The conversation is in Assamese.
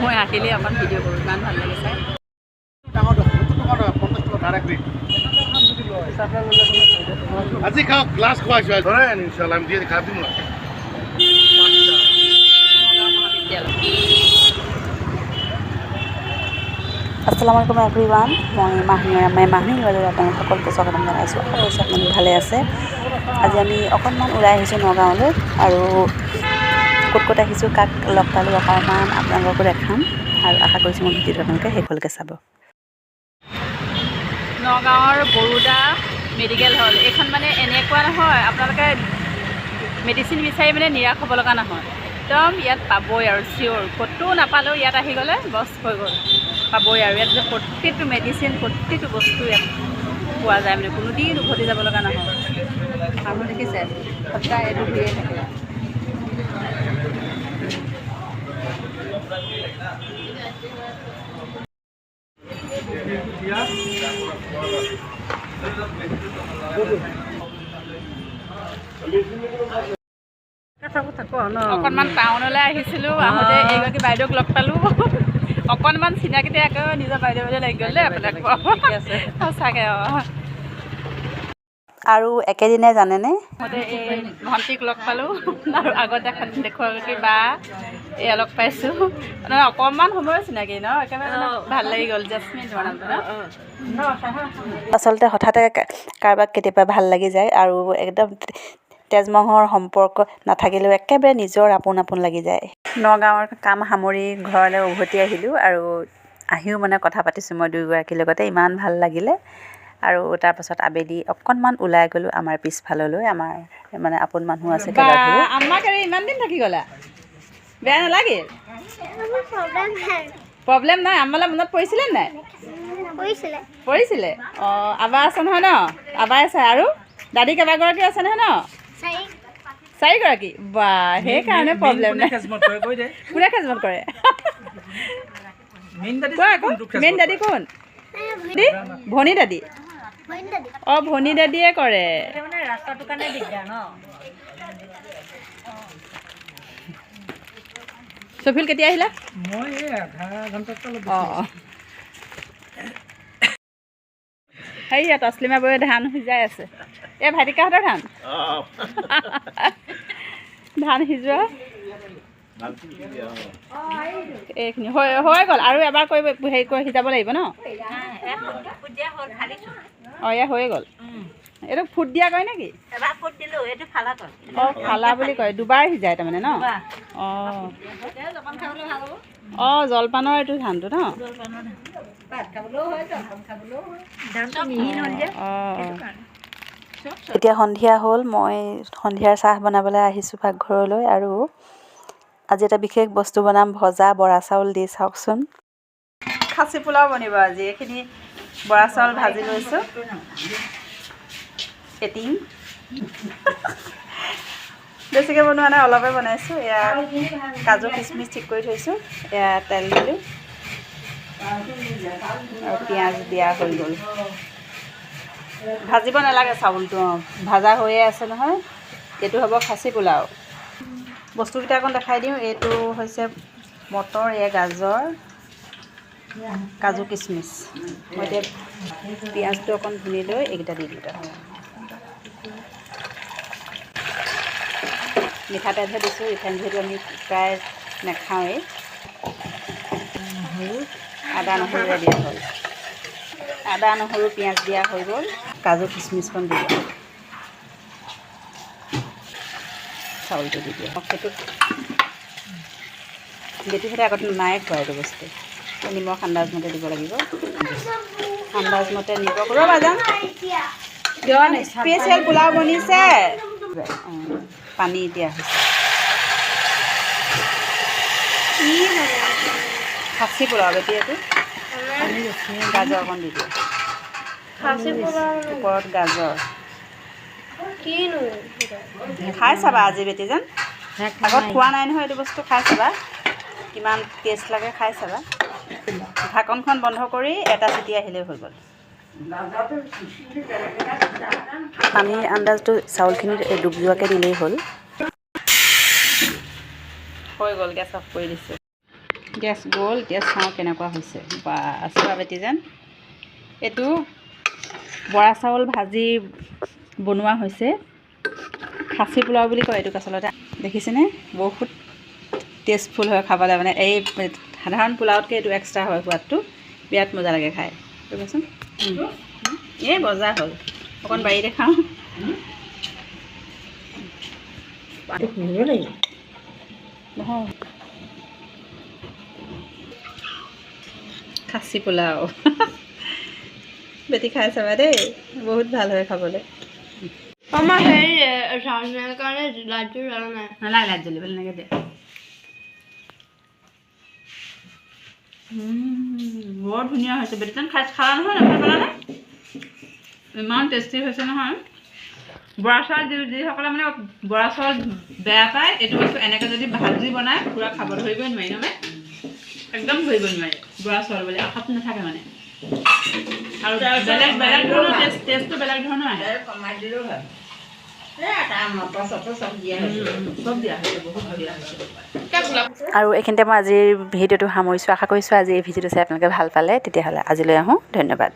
মই আহিলে অকণ ভিডিঅ' কৰোঁ, ইমান ভাল লাগে চাই। আজি খাওক গ্লাছ খুৱাইছোঁ ধৰে ইনশাআল্লাহ আমি দিয়ে খাই দিম আসসালামু আলাইকুম এভৰিৱান। মই মাহিনী বাইদেউ আপোনালোক সকলোকে স্বাগতম জনাইছোঁ। আশা কৰিছোঁ আপুনি ভালে আছে। আজি আমি অকণমান ওলাই আহিছোঁ নগাঁৱলৈ আৰু ক'ত ক'ত আহিছোঁ, কাক লগ পালোঁ অকণমান আপোনালোককো দেখাম আৰু আশা কৰিছোঁ মোৰ ভিডিঅ'টো আপোনালোকে শেষলৈকে চাব। নগাঁৱৰ বৰোদা মেডিকেল হল এইখন মানে এনেকুৱা নহয়, আপোনালোকে মেডিচিন বিচাৰি মানে নিৰাশ হ'ব লগা নহয়। একদম ইয়াত পাবই আৰু চিয়'ৰ, ক'তো নাপালেও ইয়াত আহি গ'লে বছ হৈ গ'ল, পাবই আৰু ইয়াত যে প্ৰতিটো মেডিচিন প্ৰতিটো বস্তু ইয়াত পোৱা যায়, মানে কোনোদিন উভতি যাব লগা নহয়। মানুহ দেখিছে সদায় এইটো ঘূৰিয়ে থাকে। অকণমান টাউনলৈ আহিছিলোঁ, আহোঁতে এইগৰাকী বাইদেউক লগ পালোঁ। অকণমান চিনাকিতে আকৌ নিজৰ বাইদেউ লাগি গ'ল দেই আপোনাক, সঁচাকৈ। আৰু একেদিনাই জানেনে এই ভণ্টিক লগ পালোঁ আৰু আগত দেখুৱাগৰাকী বা এয়া লগ পাইছোঁ। মানে অকণমান সময় চিনাকি ন, একেবাৰে ভাল লাগি গ'ল। জেচমিন তোমাৰ নামটো ন? আচলতে হঠাতে কাৰোবাক কেতিয়াবা ভাল লাগি যায় আৰু একদম তেজমঙৰ সম্পৰ্ক নাথাকিলেও একেবাৰে নিজৰ আপোন আপোন লাগি যায়। নগাঁৱৰ কাম সামৰি ঘৰলৈ উভতি আহিলোঁ আৰু আহিও মানে কথা পাতিছোঁ মই দুয়োগৰাকীৰ লগতে, ইমান ভাল লাগিলে। আৰু তাৰপাছত আবেলি অকণমান ওলাই গ'লোঁ আমাৰ পিছফাললৈ, আমাৰ মানে আপোন মানুহ আছে কেইবাঘৰো। আমাক আৰু ইমান দিন থাকি গ'লা, বেয়া নালাগে? প্ৰব্লেম নাই? আমালৈ মনত পৰিছিলে নাই? পৰিছিলে। অঁ, আবা আছে নহয় ন? আবাই আছে আৰু দাদী কেইবাগৰাকী আছে নহয় ন? 4গৰাকী। বা, সেইকাৰণে প্ৰব্লেম নাই। কোনে খেজমত কৰে? মেইন দাদী কোন? ভনী দাদী? অঁ, ভনী দাদীয়ে কৰে। ৰাস্তাটোৰ কাৰণে দিগদাৰ ন? চফিল কেতিয়া আহিলা? মই আধা ঘণ্টাত। অঁ, সেয়া তছলিমা বৌয়ে ধান সিজাই আছে। এই ভাইটিকাহঁতৰ ধান ধান সিজোৱা এইখিনি হৈ গ'ল। আৰু এবাৰ কৰিব হেৰি কৰি সিজাব লাগিব ন? অঁ, এয়া হৈয়ে গ'ল। এইটো ফুট দিয়া কয় নেকি? অঁ, ফালা বুলি কয়। দুবাৰ সিজাই তাৰমানে ন? অঁ অঁ, জলপানৰ এইটো ধানটো ন? এতিয়া সন্ধিয়া হ'ল, মই সন্ধিয়াৰ চাহ বনাবলৈ আহিছোঁ পাকঘৰলৈ আৰু আজি এটা বিশেষ বস্তু বনাম, ভজা বৰা চাউল দি। চাওকচোন, খাচী পোলাও বনিব আজি। এইখিনি বৰা চাউল ভাজি লৈছোঁ, এটিং বেছিকৈ বনোৱা নাই, অলপে বনাইছোঁ। এয়া কাজু কিচমিচ ঠিক কৰি থৈছোঁ, এয়া তেল দিলোঁ আৰু পিঁয়াজ দিয়া হৈ গ'ল। ভাজিব নালাগে চাউলটো, অঁ, ভাজা হৈয়ে আছে নহয়। এইটো হ'ব খাচী পোলাও। বস্তুকেইটা অকণ দেখাই দিওঁ। এইটো হৈছে মটৰ, এয়া গাজৰ, কাজু কিচমিচ। মই এতিয়া পিঁয়াজটো অকণ ভুনি লৈ এইকেইটা দি দিওঁ তাত। মিঠাতেলহে দিছোঁ, ৰিফাইন যিহেতু আমি প্ৰায় নাখাওঁৱেই। আদা নহৰু দিয়া হ'ল, আদা নহৰু পিঁয়াজ দিয়া হৈ গ'ল। কাজু কিচমিচখন দি দিওঁ, চাউলটো দি দিওঁ। সেইটো বেটিহঁতে আগত নাই খোৱা এইটো বস্তু। নিমখ আন্দাজমতে দিব লাগিব, আন্দাজমতে নিমখ। ৰ'বা যাম, কিয় স্পেচিয়েল পোলাও বনিছে। পানী দিয়া হৈছে। খাচী পোলাও বেটি, এইটো গাজৰ অকণ দি দিয়ে, ওপৰত গাজৰ। খাই চাবা আজি বেটি যেন, আগত খোৱা নাই নহয় এইটো বস্তু। খাই চাবা কিমান টেষ্ট লাগে, খাই চাবা। ঢাকনখন বন্ধ কৰি এটা চিটি আহিলেই হৈ গ'ল। পানীৰ আন্দাজটো চাউলখিনিত ডুব যোৱাকৈ দিলেই হ'ল। হৈ গ'ল, গেছ অফ কৰি দিছোঁ। গেছ গ'ল, এতিয়া চাওঁ কেনেকুৱা হৈছে। বা চোৱা বেটি যেন এইটো বৰা চাউল ভাজি বনোৱা হৈছে। খাচী পোলাও বুলি কয় এইটোক আচলতে, দেখিছেনে? বহুত টেষ্টফুল হয় খাবলৈ, মানে এই সাধাৰণ পোলাওতকৈ এইটো এক্সট্ৰা হয় সোৱাদটো, বিৰাট মজা লাগে খাই। ৰ'বচোন, এই বজাৰ হ'ল, অকণ বাৰীতে খাওঁ। নহয় খাচী পোলাও বেটি খাই চাবা দেই, বহুত ভাল হয় খাবলৈ। আমাৰ হেৰি চাউলৰ কাৰণে লাইট জ্বলা নাই। নালাগে লাইট জ্বলিবলৈ এনেকৈ দে। বৰ ধুনীয়া হৈছে। বেটিজন খালা নহয়, নাখাই পেলানে? ইমান টেষ্টি হৈছে নহয়। বৰা চাউল যিসকলে মানে বৰা চাউল বেয়া পায়, এইটো বস্তু এনেকৈ যদি ভাজি বনায় পূৰা খাব ধৰিবই নোৱাৰি নহয়, একদম ধৰিব নোৱাৰি। বৰা চাউল বুলি আশাত নাথাকে মানে, আৰু বেলেগ বেলেগ ধৰণৰ টেষ্টটো বেলেগ ধৰণৰ আহে। কমাই দিলেও হয়। মটৰ চটৰ চব দিয়া চব দিয়া হৈছে, বহুত ধুনীয়া হৈছে। আৰু এইখিনিতে মই আজিৰ ভিডিঅ'টো সামৰিছোঁ। আশা কৰিছোঁ আজি এই ভিডিঅ'টো চাই আপোনালোকে ভাল পালে। তেতিয়াহ'লে আজিলৈ আহোঁ, ধন্যবাদ।